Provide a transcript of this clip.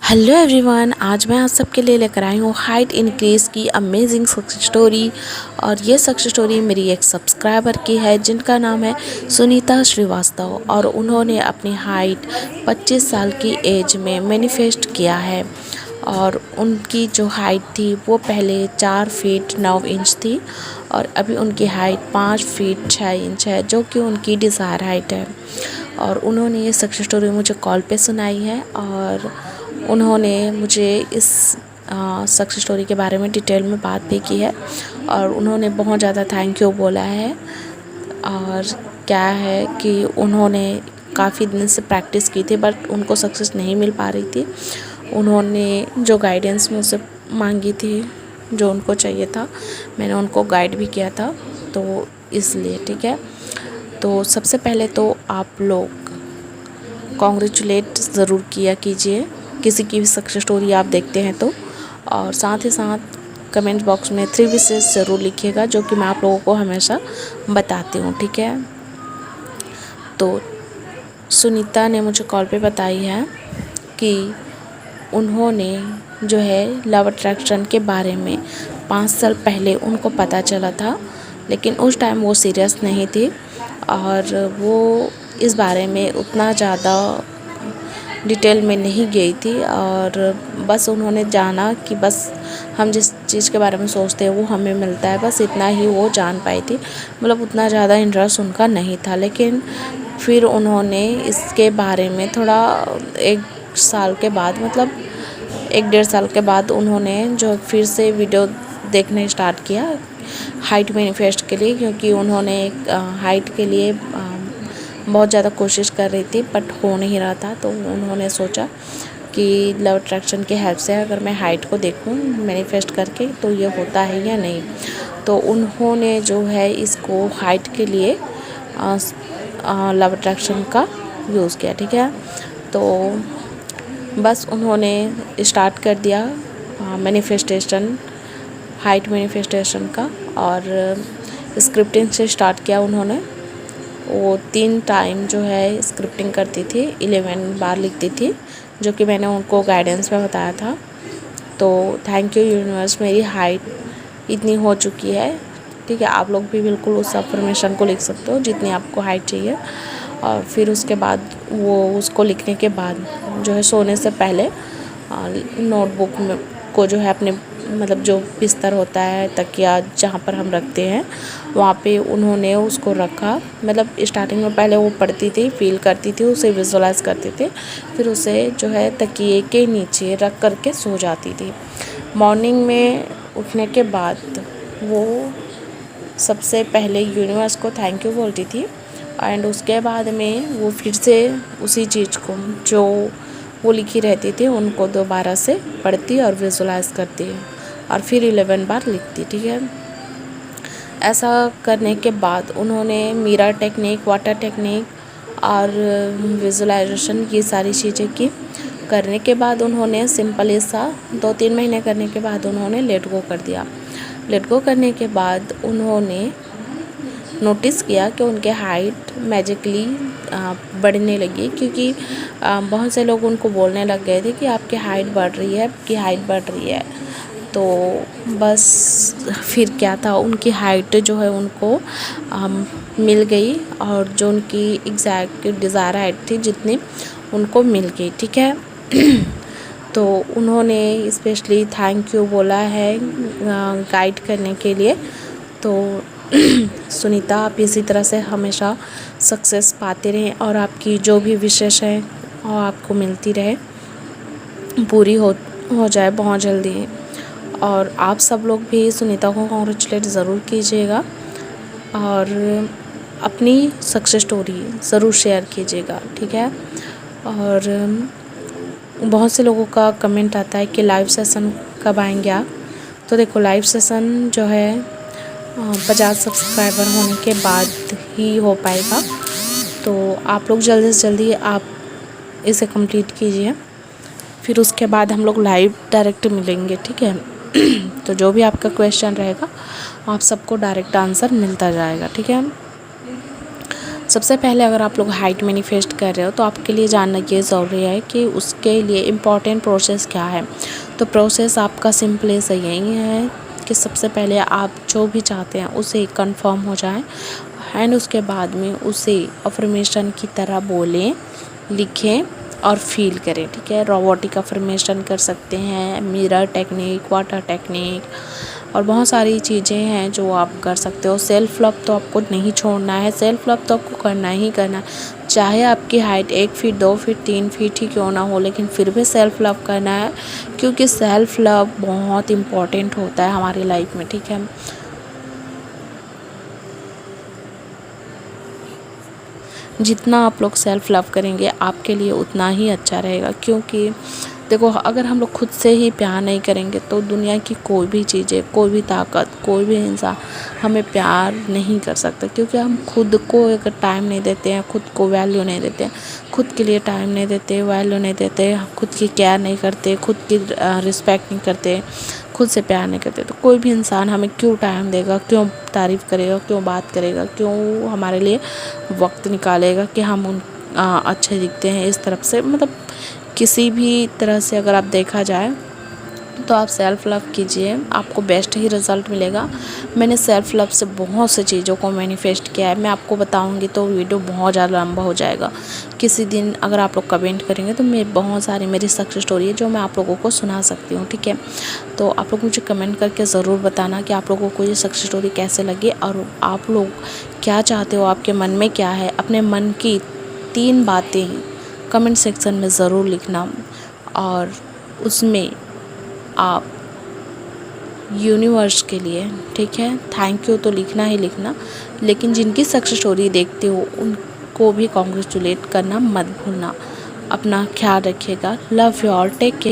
Hello everyone, आज मैं आप सबके लिए लेकर आई हूँ हाइट इंक्रीज़ की अमेजिंग सक्सेस स्टोरी। और ये सक्सेस स्टोरी मेरी एक सब्सक्राइबर की है जिनका नाम है सुनीता श्रीवास्तव। और उन्होंने अपनी हाइट 25 साल की एज में मैनिफेस्ट किया है। और उनकी जो हाइट थी वो पहले 4 फीट 9 इंच थी और अभी उनकी हाइट 5 फीट 6 इंच है, जो कि उनकी डिज़ायर हाइट है। और उन्होंने ये सक्सेस स्टोरी मुझे कॉल पे सुनाई है और उन्होंने मुझे इस सक्सेस स्टोरी के बारे में डिटेल में बात भी की है। और उन्होंने बहुत ज़्यादा थैंक यू बोला है। और क्या है कि उन्होंने काफ़ी दिन से प्रैक्टिस की थी बट उनको सक्सेस नहीं मिल पा रही थी। उन्होंने जो गाइडेंस मुझसे मांगी थी, जो उनको चाहिए था, मैंने उनको गाइड भी किया था, तो इसलिए ठीक है। तो सबसे पहले तो आप लोग कॉन्ग्रेचुलेट ज़रूर किया कीजिए किसी की भी सक्सेस स्टोरी आप देखते हैं तो। और साथ ही साथ कमेंट बॉक्स में 3 विशेस ज़रूर लिखिएगा, जो कि मैं आप लोगों को हमेशा बताती हूँ, ठीक है। तो सुनीता ने मुझे कॉल पे बताई है कि उन्होंने जो है लव अट्रैक्शन के बारे में 5 साल पहले उनको पता चला था, लेकिन उस टाइम वो सीरियस नहीं थी और वो इस बारे में उतना ज़्यादा डिटेल में नहीं गई थी। और बस उन्होंने जाना कि बस हम जिस चीज़ के बारे में सोचते हैं वो हमें मिलता है, बस इतना ही वो जान पाई थी। मतलब उतना ज़्यादा इंटरेस्ट उनका नहीं था। लेकिन फिर उन्होंने इसके बारे में थोड़ा 1 साल के बाद, मतलब 1 डेढ़ साल के बाद उन्होंने जो फिर से वीडियो देखने स्टार्ट किया हाइट मैनिफेस्ट के लिए, क्योंकि उन्होंने हाइट के लिए बहुत ज़्यादा कोशिश कर रही थी बट हो नहीं रहा था। तो उन्होंने सोचा कि लव अट्रैक्शन की हेल्प से अगर मैं हाइट को देखूं मैनिफेस्ट करके तो ये होता है या नहीं। तो उन्होंने जो है इसको हाइट के लिए लव अट्रैक्शन का यूज़ किया, ठीक है। तो बस उन्होंने स्टार्ट कर दिया मैनिफेस्टेशन, हाइट मैनिफेस्टेशन का। और स्क्रिप्टिंग से स्टार्ट किया उन्होंने। वो 3 टाइम जो है स्क्रिप्टिंग करती थी, 11 बार लिखती थी, जो कि मैंने उनको गाइडेंस में बताया था। तो थैंक यू यूनिवर्स, मेरी हाइट इतनी हो चुकी है, ठीक है। आप लोग भी बिल्कुल उस अफर्मेशन को लिख सकते हो जितनी आपको हाइट चाहिए। और फिर उसके बाद वो उसको लिखने के बाद जो है सोने से पहले नोटबुक में को जो है अपने, मतलब जो बिस्तर होता है, तकिया जहाँ पर हम रखते हैं, वहाँ पे उन्होंने उसको रखा। मतलब स्टार्टिंग में पहले वो पढ़ती थी, फील करती थी, उसे विजुलाइज करती थी, फिर उसे जो है तकिए के नीचे रख करके सो जाती थी। मॉर्निंग में उठने के बाद वो सबसे पहले यूनिवर्स को थैंक यू बोलती थी एंड उसके बाद में वो फिर से उसी चीज़ को जो वो लिखी रहती थी उनको दोबारा से पढ़ती और विजुलाइज करती और फिर 11 बार लिखती, ठीक है। ऐसा करने के बाद उन्होंने मिरर टेक्निक, वाटर टेक्निक और विजुलाइजेशन ये सारी चीज़ें की। करने के बाद उन्होंने सिंपली सा 2-3 महीने करने के बाद उन्होंने लेट गो कर दिया। लेट गो करने के बाद उन्होंने नोटिस किया कि उनके हाइट मैजिकली बढ़ने लगी, क्योंकि बहुत से लोग उनको बोलने लग गए थे कि आपकी हाइट बढ़ रही है, आपकी हाइट बढ़ रही है। तो बस फिर क्या था, उनकी हाइट जो है उनको मिल गई और जो उनकी एग्जैक्ट डिज़ायर हाइट थी जितनी उनको मिल गई, ठीक है। तो उन्होंने स्पेशली थैंक यू बोला है गाइड करने के लिए। तो सुनीता, आप इसी तरह से हमेशा सक्सेस पाते रहें और आपकी जो भी विशेष है वो आपको मिलती रहे, पूरी हो जाए बहुत जल्दी। और आप सब लोग भी सुनीता को कॉन्ग्रेचुलेट ज़रूर कीजिएगा और अपनी सक्सेस स्टोरी ज़रूर शेयर कीजिएगा, ठीक है। और बहुत से लोगों का कमेंट आता है कि लाइव सेशन कब आएंगे आप। तो देखो, लाइव सेशन जो है 50 सब्सक्राइबर होने के बाद ही हो पाएगा। तो आप लोग जल्दी से जल्दी आप इसे कंप्लीट कीजिए, फिर उसके बाद हम लोग लाइव डायरेक्ट मिलेंगे, ठीक है। तो जो भी आपका क्वेश्चन रहेगा आप सबको डायरेक्ट आंसर मिलता जाएगा, ठीक है। सबसे पहले अगर आप लोग हाइट मैनिफेस्ट कर रहे हो तो आपके लिए जानना ये ज़रूरी है कि उसके लिए इम्पॉर्टेंट प्रोसेस क्या है। तो प्रोसेस आपका सिंपली से यही है कि सबसे पहले आप जो भी चाहते हैं उसे कंफर्म हो जाए एंड उसके बाद में उसे अफर्मेशन की तरह बोलें, लिखें और फील करें। ठीक है, रोबोटिक अफर्मेशन कर सकते हैं, मिरर टेक्निक, वाटर टेक्निक और बहुत सारी चीज़ें हैं जो आप कर सकते हो। सेल्फ लव तो आपको नहीं छोड़ना है, सेल्फ लव तो आपको करना ही करना है। चाहे आपकी हाइट 1 फीट 2 फीट 3 फीट ही क्यों ना हो, लेकिन फिर भी सेल्फ लव करना है, क्योंकि सेल्फ लव बहुत इम्पॉर्टेंट होता है हमारी लाइफ में। ठीक है, जितना आप लोग सेल्फ लव करेंगे आपके लिए उतना ही अच्छा रहेगा। क्योंकि देखो, अगर हम लोग खुद से ही प्यार नहीं करेंगे तो दुनिया की कोई भी चीज़ें, कोई भी ताकत, कोई भी इंसान हमें प्यार नहीं कर सकता। क्योंकि हम खुद को अगर टाइम नहीं देते हैं, खुद को वैल्यू नहीं देते हैं, खुद के लिए टाइम नहीं देते, वैल्यू नहीं देते, खुद की केयर नहीं करते, खुद की रिस्पेक्ट नहीं करते, खुद से प्यार नहीं करते, तो कोई भी इंसान हमें क्यों टाइम देगा, क्यों तारीफ़ करेगा, क्यों बात करेगा, क्यों हमारे लिए वक्त निकालेगा कि हम उन अच्छे दिखते हैं इस तरफ से। मतलब किसी भी तरह से अगर आप देखा जाए तो आप सेल्फ़ लव कीजिए, आपको बेस्ट ही रिज़ल्ट मिलेगा। मैंने सेल्फ़ लव से बहुत सी चीज़ों को मैनिफेस्ट किया है, मैं आपको बताऊंगी तो वीडियो बहुत ज़्यादा लंबा हो जाएगा। किसी दिन अगर आप लोग कमेंट करेंगे तो मैं बहुत सारी मेरी सक्सेस स्टोरी है जो मैं आप लोगों को सुना सकती हूँ। ठीक है, तो आप लोग मुझे कमेंट करके ज़रूर बताना कि आप लोगों को ये सक्सेस स्टोरी कैसे लगी और आप लोग क्या चाहते हो, आपके मन में क्या है। अपने मन की 3 बातें कमेंट सेक्शन में ज़रूर लिखना और उसमें आप यूनिवर्स के लिए, ठीक है, थैंक यू तो लिखना ही लिखना, लेकिन जिनकी सक्सेस स्टोरी देखते हो उनको भी कॉन्ग्रेचुलेट करना मत भूलना। अपना ख्याल रखिएगा। Love you all, take care.